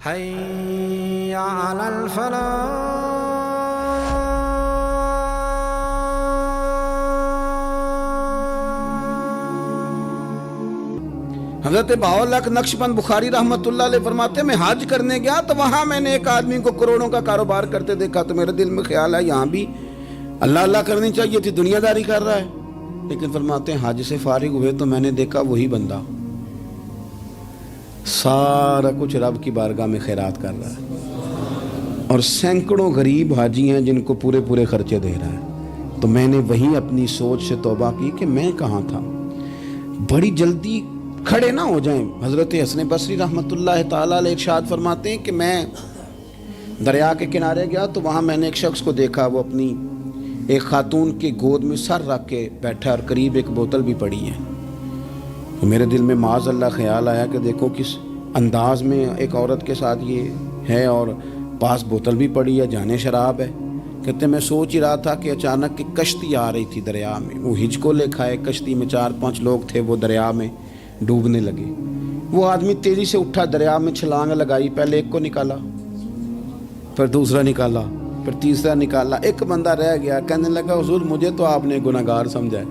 حي على الفلاح. حضرت بہاؤاللہ نقشبند بخاری رحمۃ اللہ علیہ فرماتے ہیں میں حج کرنے گیا تو وہاں میں نے ایک آدمی کو کروڑوں کا کاروبار کرتے دیکھا تو میرے دل میں خیال ہے یہاں بھی اللہ اللہ کرنی چاہیے تھی، دنیا داری کر رہا ہے. لیکن فرماتے ہیں حج سے فارغ ہوئے تو میں نے دیکھا وہی بندہ سارا کچھ رب کی بارگاہ میں خیرات کر رہا ہے اور سینکڑوں غریب حاجی ہیں جن کو پورے پورے خرچے دے رہا ہے. تو میں نے وہیں اپنی سوچ سے توبہ کی کہ میں کہاں تھا. بڑی جلدی کھڑے نہ ہو جائیں. حضرت حسن بصری رحمۃ اللہ تعالیٰ علیہ ارشاد فرماتے ہیں کہ میں دریا کے کنارے گیا تو وہاں میں نے ایک شخص کو دیکھا، وہ اپنی ایک خاتون کی گود میں سر رکھ کے بیٹھا اور قریب ایک بوتل بھی پڑی ہے. تو میرے دل میں معاذ اللہ خیال آیا کہ دیکھو کس انداز میں ایک عورت کے ساتھ یہ ہے اور پاس بوتل بھی پڑی ہے، جانے شراب ہے. کہتے میں سوچ ہی رہا تھا کہ اچانک ایک کشتی آ رہی تھی دریا میں. وہ ہج کو لے کھائے، کشتی میں 4-5 لوگ تھے، وہ دریا میں ڈوبنے لگے. وہ آدمی تیزی سے اٹھا، دریا میں چھلانگ لگائی، پہلے ایک کو نکالا، پھر دوسرا نکالا، پھر تیسرا نکالا. ایک بندہ رہ گیا، کہنے لگا حضور مجھے تو آپ نے گناہگار سمجھا ہے،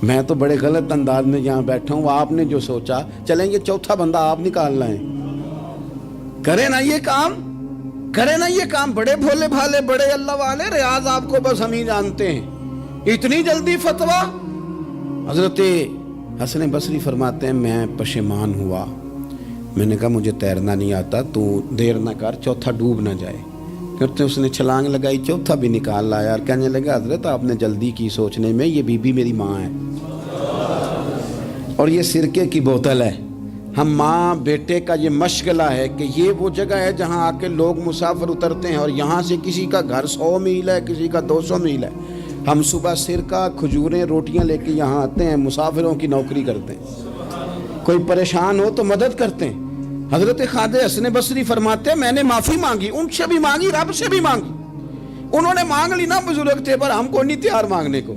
میں تو بڑے غلط انداز میں یہاں بیٹھا ہوں، آپ نے جو سوچا چلیں یہ چوتھا بندہ آپ نکال لائیں. کرے نا یہ کام، کرے نا یہ کام. بڑے بھولے بھالے، بڑے اللہ والے، ریاض آپ کو بس ہم ہی جانتے ہیں. اتنی جلدی فتویٰ. حضرت حسن بصری فرماتے ہیں میں پشیمان ہوا. میں نے کہا مجھے تیرنا نہیں آتا، تو دیر نہ کر، چوتھا ڈوب نہ جائے. کرتے اس نے چھلانگ لگائی، چوتھا بھی نکال لایا اور کہنے لگا حضرت آپ نے جلدی کی سوچنے میں، یہ بی بی میری ماں ہے اور یہ سرکے کی بوتل ہے. ہم ماں بیٹے کا یہ مشغلہ ہے کہ یہ وہ جگہ ہے جہاں آ کے لوگ مسافر اترتے ہیں اور یہاں سے کسی کا گھر 100 میل ہے، کسی کا 200 میل ہے. ہم صبح سرکہ، کھجوریں، روٹیاں لے کے یہاں آتے ہیں، مسافروں کی نوکری کرتے ہیں، کوئی پریشان ہو تو مدد کرتے ہیں. حضرت خواجہ حسن بصری فرماتے ہیں میں نے معافی مانگی، ان سے بھی مانگی، رب سے بھی مانگی. انہوں نے مانگ لی نا، بزرگ تھے، پر ہم کو نہیں تیار مانگنے کو.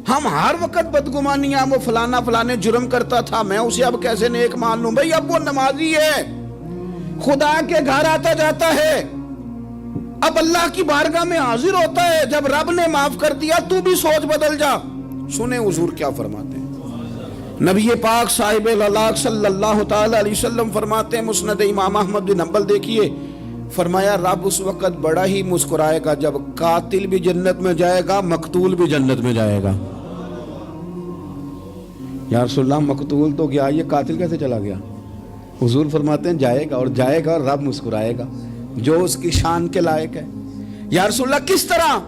ہم ہر وقت بدگمانیاں، وہ فلانا فلانے جرم کرتا تھا، میں اسے اب کیسے نیک مان لوں. بھائی اب وہ نمازی ہے، خدا کے گھر آتا جاتا ہے، اب اللہ کی بارگاہ میں حاضر ہوتا ہے. جب رب نے معاف کر دیا تو بھی سوچ بدل جا. سنیں حضور کیا فرماتے ہیں. نبی پاک صاحب الہلاک صلی اللہ تعالی علیہ وسلم فرماتے ہیں، مسند امام احمد بن حنبل دیکھیے، فرمایا رب اس وقت بڑا ہی مسکرائے گا جب قاتل بھی جنت میں جائے گا، مقتول بھی جنت میں جائے گا. یا رسول اللہ مقتول تو گیا، یہ قاتل کیسے چلا گیا؟ حضور فرماتے ہیں جائے گا، اور جائے گا اور رب مسکرائے گا جو اس کی شان کے لائق ہے. یا رسول اللہ کس طرح؟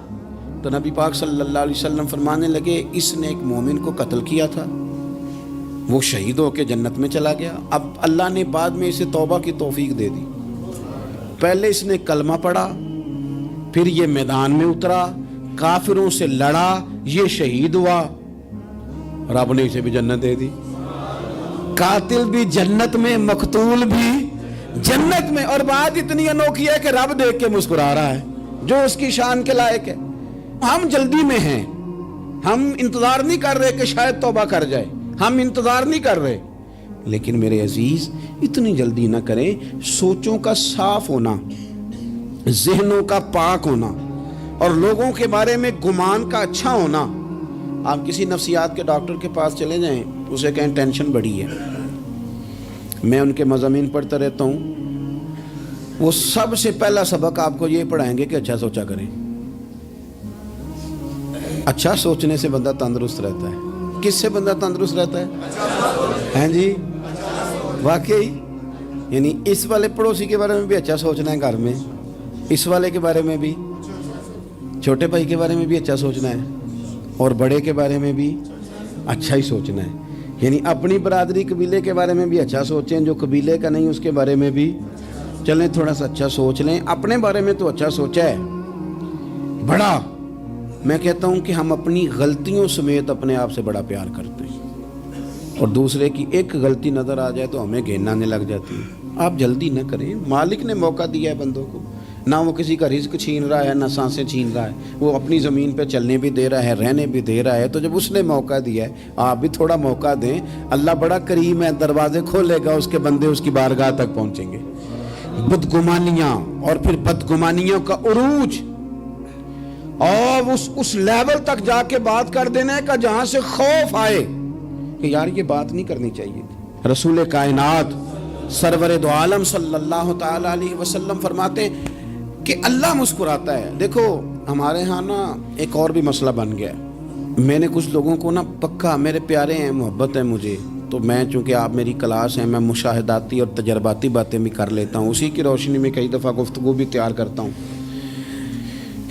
تو نبی پاک صلی اللہ علیہ وسلم فرمانے لگے اس نے ایک مومن کو قتل کیا تھا، وہ شہید ہو کے جنت میں چلا گیا. اب اللہ نے بعد میں اسے توبہ کی توفیق دے دی. پہلے اس نے کلمہ پڑھا، پھر یہ میدان میں اترا، کافروں سے لڑا، یہ شہید ہوا، رب نے اسے بھی جنت دے دی. قاتل بھی جنت میں، مقتول بھی جنت میں. اور بات اتنی انوکھی ہے کہ رب دیکھ کے مسکرا رہا ہے جو اس کی شان کے لائق ہے. ہم جلدی میں ہیں، ہم انتظار نہیں کر رہے کہ شاید توبہ کر جائے، ہم انتظار نہیں کر رہے. لیکن میرے عزیز اتنی جلدی نہ کریں. سوچوں کا صاف ہونا، ذہنوں کا پاک ہونا اور لوگوں کے بارے میں گمان کا اچھا ہونا. آپ کسی نفسیات کے ڈاکٹر کے پاس چلے جائیں، اسے کہیں ٹینشن بڑی ہے. میں ان کے مضامین پڑھتا رہتا ہوں، وہ سب سے پہلا سبق آپ کو یہ پڑھائیں گے کہ اچھا سوچا کریں. اچھا سوچنے سے بندہ تندرست رہتا ہے. کس سے بندہ تندرست رہتا ہے؟ ہیں جی واقعی. یعنی اس والے پڑوسی کے بارے میں بھی اچھا سوچنا ہے گھر میں، اس والے کے بارے میں بھی، چھوٹے بھائی کے بارے میں بھی اچھا سوچنا ہے، اور بڑے کے بارے میں بھی اچھا ہی سوچنا ہے. یعنی اپنی برادری قبیلے کے بارے میں بھی اچھا سوچیں، جو قبیلے کا نہیں اس کے بارے میں بھی چلیں تھوڑا سا اچھا سوچ لیں. اپنے بارے میں تو اچھا سوچا ہے بڑا. میں کہتا ہوں کہ ہم اپنی غلطیوں سمیت اپنے آپ سے بڑا پیار کرتے ہیں، اور دوسرے کی ایک غلطی نظر آ جائے تو ہمیں گھن آنے لگ جاتی ہے. آپ جلدی نہ کریں. مالک نے موقع دیا ہے بندوں کو، نہ وہ کسی کا رزق چھین رہا ہے، نہ سانسیں چھین رہا ہے، وہ اپنی زمین پہ چلنے بھی دے رہا ہے، رہنے بھی دے رہا ہے. تو جب اس نے موقع دیا ہے آپ بھی تھوڑا موقع دیں. اللہ بڑا کریم ہے، دروازے کھولے گا، اس کے بندے اس کی بارگاہ تک پہنچیں گے. بدگمانیاں اور پھر بدگمانیوں کا عروج اور اس لیول تک جا کے بات کر دینے کا جہاں سے خوف آئے کہ یار یہ بات نہیں کرنی چاہیے تھی۔ رسول کائنات سرور دو عالم صلی اللہ تعالی علیہ وسلم فرماتے ہیں کہ اللہ مسکراتا ہے۔ دیکھو ہمارے ہاں نا ایک اور بھی مسئلہ بن گیا ہے، میں نے کچھ لوگوں کو نا پکا میرے پیارے ہیں، محبت ہے مجھے، تو میں چونکہ آپ میری کلاس ہیں، میں مشاہداتی اور تجرباتی باتیں بھی کر لیتا ہوں، اسی کی روشنی میں کئی دفعہ گفتگو بھی تیار کرتا ہوں۔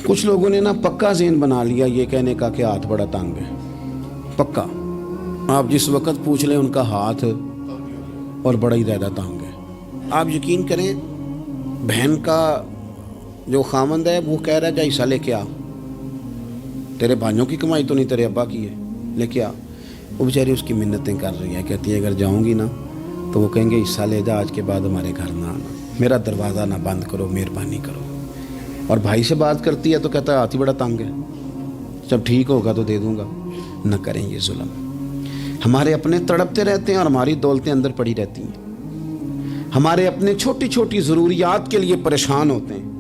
کچھ لوگوں نے نا پکا ذہن بنا لیا یہ کہنے کا کہ ہاتھ بڑا تنگ ہے، پکا آپ جس وقت پوچھ لیں ان کا ہاتھ اور بڑا ہی زیادہ تنگ ہے۔ آپ یقین کریں بہن کا جو خامند ہے وہ کہہ رہا ہے جا حصہ لے کے آ، تیرے بھائیوں کی کمائی تو نہیں تیرے ابا کی ہے، لے کے آ۔ وہ بیچاری اس کی منتیں کر رہی ہیں، کہتی ہے اگر جاؤں گی نا تو وہ کہیں گے حصہ لے جا، آج کے بعد ہمارے گھر نہ آنا، میرا دروازہ نہ بند کرو، مہربانی کرو۔ اور بھائی سے بات کرتی ہے تو کہتا ہے ہاتھ ہی بڑا تنگ ہے، جب ٹھیک ہوگا تو دے دوں گا۔ نہ کریں یہ ظلم، ہمارے اپنے تڑپتے رہتے ہیں اور ہماری دولتیں اندر پڑی رہتی ہیں، ہمارے اپنے چھوٹی چھوٹی ضروریات کے لیے پریشان ہوتے ہیں،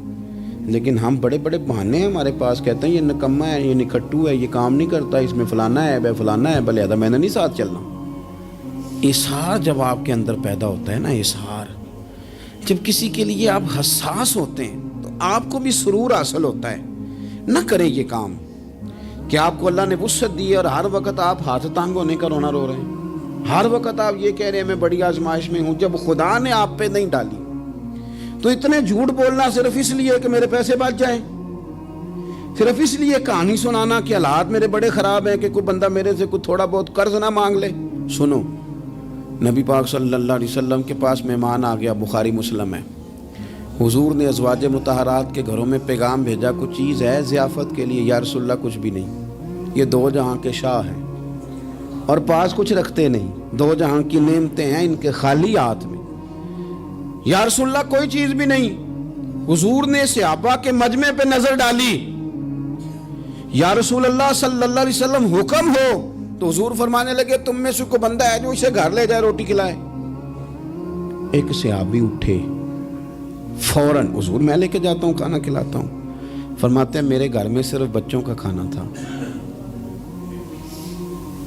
لیکن ہم بڑے بڑے بہانے ہیں ہمارے پاس، کہتے ہیں یہ نکما ہے، یہ نکھٹو ہے، یہ کام نہیں کرتا، اس میں فلانا ہے، بے فلانا ہے، بلہذا میں نے نہیں ساتھ چلنا۔ اظہار جب آپ کے اندر پیدا ہوتا ہے نا، اظہار جب کسی کے لیے آپ حساس ہوتے ہیں تو آپ کو بھی سرور حاصل ہوتا ہے۔ نہ کریں یہ کام کہ آپ کو اللہ نے وسعت دی ہے اور ہر وقت آپ ہاتھ تانگ ہونے کا رونا رو رہے ہیں، ہر وقت آپ یہ کہہ رہے ہیں میں بڑی آزمائش میں ہوں، جب خدا نے آپ پہ نہیں ڈالی تو اتنے جھوٹ بولنا صرف اس لیے کہ میرے پیسے بچ جائیں، صرف اس لیے کہانی سنانا کہ حالات میرے بڑے خراب ہیں کہ کوئی بندہ میرے سے کوئی تھوڑا بہت قرض نہ مانگ لے۔ سنو، نبی پاک صلی اللہ علیہ وسلم کے پاس مہمان آ گیا، بخاری مسلم ہے، حضور نے ازواج مطہرات کے گھروں میں پیغام بھیجا کچھ چیز ہے ضیافت کے لیے، یا رسول اللہ کچھ بھی نہیں، یہ دو جہاں کے شاہ ہیں اور پاس کچھ رکھتے نہیں، دو جہاں کی نعمتیں ہیں ان کے خالی ہاتھ میں، یا رسول اللہ کوئی چیز بھی نہیں۔ حضور نے صحابہ کے مجمع پہ نظر ڈالی، یا رسول اللہ صلی اللہ علیہ وسلم حکم ہو، تو حضور فرمانے لگے تم میں سے کوئی بندہ ہے جو اسے گھر لے جائے روٹی کھلائے۔ ایک صحابی اٹھے فوراً، حضور میں لے کے جاتا ہوں کھانا کھلاتا ہوں، فرماتے ہیں میرے گھر میں صرف بچوں کا کھانا تھا،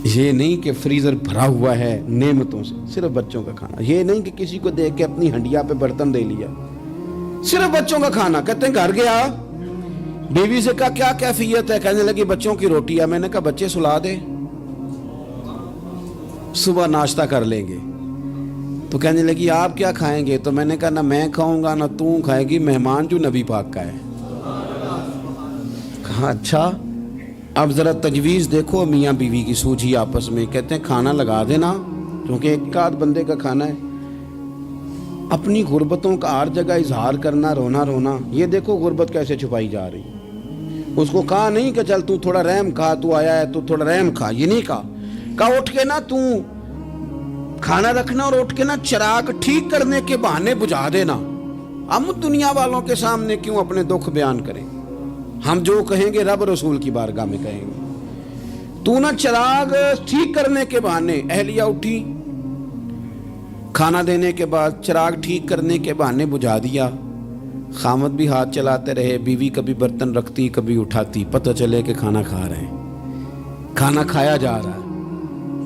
یہ نہیں کہ فریزر بھرا ہوا ہے نعمتوں سے، صرف بچوں کا کھانا، یہ نہیں کہ کسی کو دیکھ کے اپنی ہنڈیا پہ برتن دے لیا، صرف بچوں کا کھانا۔ کہتے ہیں گھر گیا، بیوی سے کہا کیا کیفیت ہے، کہنے لگی بچوں کی روٹی ہے۔ میں نے کہا بچے سلا دے، صبح ناشتہ کر لیں گے۔ تو کہنے لگی آپ کیا کھائیں گے؟ تو میں نے کہا نہ میں کھاؤں گا نہ تو کھائے گی، مہمان جو نبی پاک کا ہے۔ کہا اچھا، اب ذرا تجویز دیکھو میاں بیوی کی سوجھی آپس میں۔ کہتے ہیں کھانا لگا دینا، کیونکہ ایک آدھ بندے کا کھانا ہے۔ اپنی غربتوں کا ہر جگہ اظہار کرنا، رونا رونا، یہ دیکھو غربت کیسے چھپائی جا رہی۔ اس کو کہا نہیں کہ چل تو تھوڑا رحم کھا، تو آیا ہے تو تھوڑا رحم کھا، یہ نہیں کہا اٹھ کے نا تو کھانا رکھنا اور اٹھ کے نا چراغ ٹھیک کرنے کے بہانے بجھا دینا۔ ہم دنیا والوں کے سامنے کیوں اپنے دکھ بیان کریں؟ ہم جو کہیں گے رب رسول کی بارگاہ میں کہیں گے۔ تو نا چراغ ٹھیک کرنے کے بہانے، اہلیہ اٹھی کھانا دینے کے بعد چراغ ٹھیک کرنے کے بہانے بجھا دیا، خامد بھی ہاتھ چلاتے رہے، بیوی کبھی برتن رکھتی کبھی اٹھاتی، پتہ چلے کہ کھانا کھا رہے ہیں، کھانا کھایا جا رہا ہے۔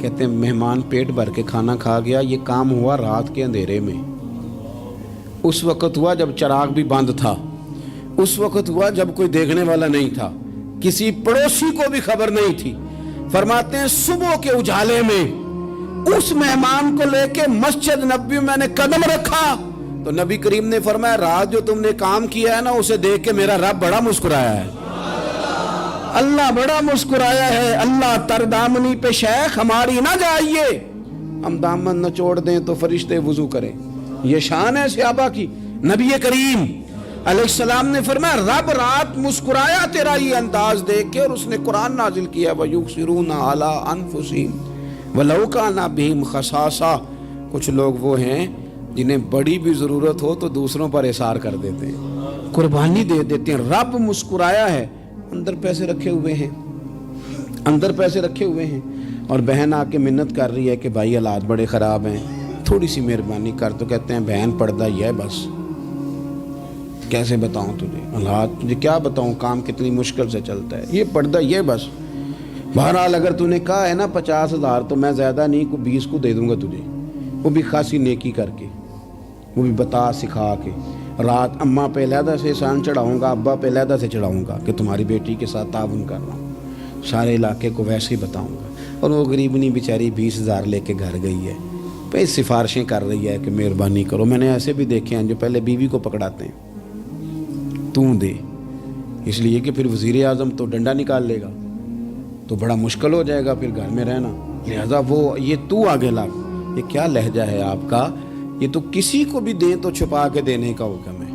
کہتے ہیں مہمان پیٹ بھر کے کھانا کھا گیا۔ یہ کام ہوا رات کے اندھیرے میں، اس وقت ہوا جب چراغ بھی بند تھا، اس وقت ہوا جب کوئی دیکھنے والا نہیں تھا، کسی پڑوسی کو بھی خبر نہیں تھی۔ فرماتے ہیں صبح کے اجالے میں اس مہمان کو لے کے مسجد نبوی میں نے قدم رکھا تو نبی کریم نے فرمایا رات جو تم نے کام کیا ہے نا اسے دیکھ کے میرا رب بڑا مسکرایا ہے، اللہ بڑا مسکرایا ہے۔ اللہ تر دامنی پہ شیخ ہماری نہ جائیے، ہم دامن نہ چھوڑ دیں تو فرشتے وضو کریں۔ یہ شان ہے صحابہ کی۔ نبی کریم علیہ السلام نے فرمایا رب رات مسکرایا تیرا یہ انداز دیکھ کے، اور اس نے قرآن نازل کیا وَيُؤْثِرُونَ عَلَىٰ أَنفُسِهِمْ وَلَوْ كَانَ بِهِمْ خَصَاصَةٌ۔ کچھ لوگ وہ ہیں جنہیں بڑی بھی ضرورت ہو تو دوسروں پر اثار کر دیتے ہیں، قربانی دے دیتے ہیں۔ رب مسکرایا ہے، اندر پیسے رکھے ہوئے ہیں، اندر پیسے رکھے ہوئے ہیں، اور بہن آ کے منت کر رہی ہے کہ بھائی حالات بڑے خراب ہیں، تھوڑی سی مہربانی کر۔ تو کہتے ہیں بہن پردہ ہی ہے بس، کیسے بتاؤں تجھے حالات، تجھے کیا بتاؤں کام کتنی مشکل سے چلتا ہے، یہ پردہ یہ بس۔ بہرحال اگر تو نے کہا ہے نا 50,000 تو میں زیادہ نہیں کو 20 کو دے دوں گا تجھے، وہ بھی خاصی نیکی کر کے، وہ بھی بتا سکھا کے۔ رات اماں پہ علیحدہ سے احسان چڑھاؤں گا، ابا پہ علیحدہ سے چڑھاؤں گا کہ تمہاری بیٹی کے ساتھ تعاون کر رہا ہوں، سارے علاقے کو ویسے ہی بتاؤں گا۔ اور وہ غریبنی بیچاری 20,000 لے کے گھر گئی ہے، پہ سفارشیں کر رہی ہے کہ مہربانی کرو۔ میں نے ایسے بھی دیکھے ہیں جو پہلے بیوی کو پکڑاتے ہیں، تو دے، اس لیے کہ پھر وزیر اعظم تو ڈنڈا نکال لے گا تو بڑا مشکل ہو جائے گا پھر گھر میں رہنا، لہذا وہ یہ تو آگے لگ۔ یہ کیا لہجہ ہے آپ کا؟ یہ تو کسی کو بھی دیں تو چھپا کے دینے کا حکم ہے،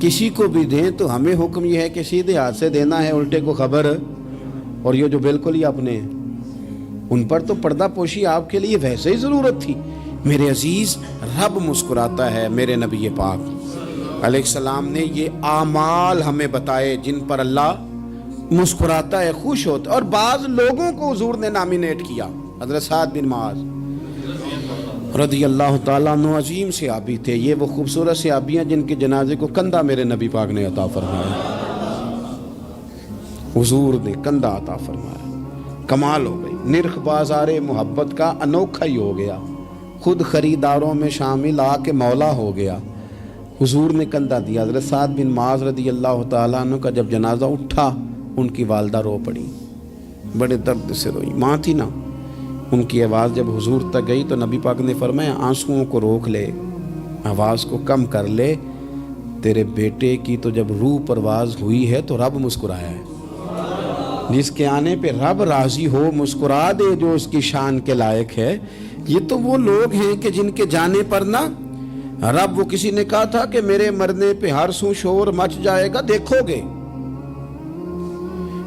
کسی کو بھی دیں تو ہمیں حکم یہ ہے کہ سیدھے ہاتھ سے دینا ہے، الٹے کو خبر۔ اور یہ جو بالکل ہی اپنے ہیں ان پر تو پردہ پوشی آپ کے لیے ویسے ہی ضرورت تھی۔ میرے عزیز، رب مسکراتا ہے، میرے نبی پاک علیہ السلام نے یہ اعمال ہمیں بتائے جن پر اللہ مسکراتا ہے، خوش ہوتا ہے۔ اور بعض لوگوں کو حضور نے نامینیٹ کیا، حضرت سعد بن معاذ رضی اللہ تعالیٰ عنہ عظیم صحابی تھے۔ یہ وہ خوبصورت صحابی ہیں جن کے جنازے کو کندھا میرے نبی پاک نے عطا فرمایا، حضور نے کندھا عطا فرمایا۔ کمال ہو گئی، نرخ بازار محبت کا انوکھا ہی ہو گیا، خود خریداروں میں شامل آ کے مولا ہو گیا۔ حضور نے کندھا دیا۔ حضرت سعد بن معاذ رضی اللہ تعالیٰ عنہ کا جب جنازہ اٹھا، ان کی والدہ رو پڑی، بڑے درد سے روئی، ماں تھی نا۔ ان کی آواز جب حضور تک گئی تو نبی پاک نے فرمایا آنسوؤں کو روک لے، آواز کو کم کر لے، تیرے بیٹے کی تو جب روح پرواز ہوئی ہے تو رب مسکرایا ہے۔ جس کے آنے پہ رب راضی ہو مسکرا دے جو اس کی شان کے لائق ہے۔ یہ تو وہ لوگ ہیں کہ جن کے جانے پر نا رب، وہ کسی نے کہا تھا کہ میرے مرنے پہ ہر سو شور مچ جائے گا، دیکھو گے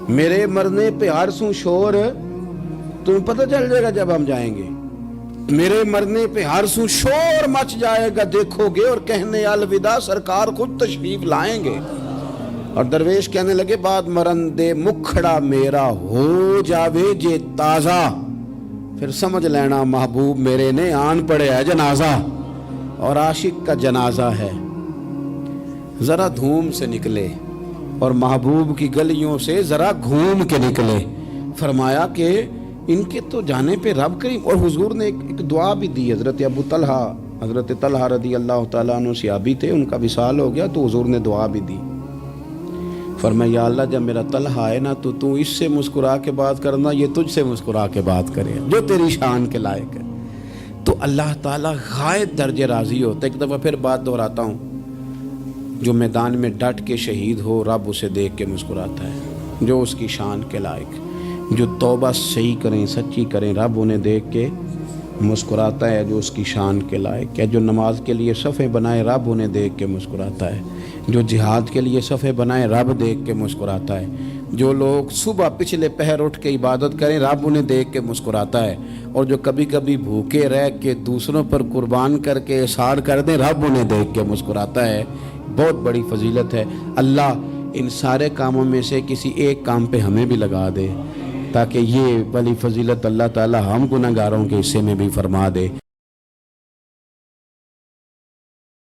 میرے مرنے پہ ہر سو شور، تمہیں پتہ چل جائے گا جب ہم جائیں گے، میرے مرنے پہ ہر سو شور مچ جائے گا، دیکھو گے۔ اور کہنے الوداع سرکار خود تشریف لائیں گے۔ اور درویش کہنے لگے بعد مرندے مکھڑا میرا ہو جاوے جے تازہ، پھر سمجھ لینا محبوب میرے نے آن پڑے ہے جنازہ۔ اور عاشق کا جنازہ ہے، ذرا دھوم سے نکلے اور محبوب کی گلیوں سے ذرا گھوم کے نکلے۔ فرمایا کہ ان کے تو جانے پہ رب کریم۔ اور حضور نے ایک دعا بھی دی۔ حضرت ابو طلحہ، حضرت طلحہ رضی اللہ تعالیٰ عنہ صحابی تھے، ان کا وصال ہو گیا تو حضور نے دعا بھی دی۔ فرمایا یا اللہ جب میرا طلحہ آئے نا تو اس سے مسکرا کے بات کرنا، یہ تجھ سے مسکرا کے بات کرے جو تیری شان کے لائق ہے۔ تو اللہ تعالیٰ غائب درجے راضی ہوتا ہے۔ ایک دفعہ پھر بات دہراتا ہوں، جو میدان میں ڈٹ کے شہید ہو رب اسے دیکھ کے مسکراتا ہے، جو اس کی شان کے لائق، جو توبہ صحیح کریں سچی کریں رب انہیں دیکھ کے مسکراتا ہے جو اس کی شان کے لائق ہے۔ جو نماز کے لیے صفیں بنائے رب انہیں دیکھ کے مسکراتا ہے، جو جہاد کے لیے صفیں بنائے رب دیکھ کے مسکراتا ہے، جو لوگ صبح پچھلے پہر اٹھ کے عبادت کریں رب انہیں دیکھ کے مسکراتا ہے، اور جو کبھی کبھی بھوکے رہ کے دوسروں پر قربان کر کے احسار کر دیں رب انہیں دیکھ کے مسکراتا ہے۔ بہت بڑی فضیلت ہے۔ اللہ ان سارے کاموں میں سے کسی ایک کام پہ ہمیں بھی لگا دے تاکہ یہ بڑی فضیلت اللہ تعالی ہم گناہگاروں کے حصے میں بھی فرما دے۔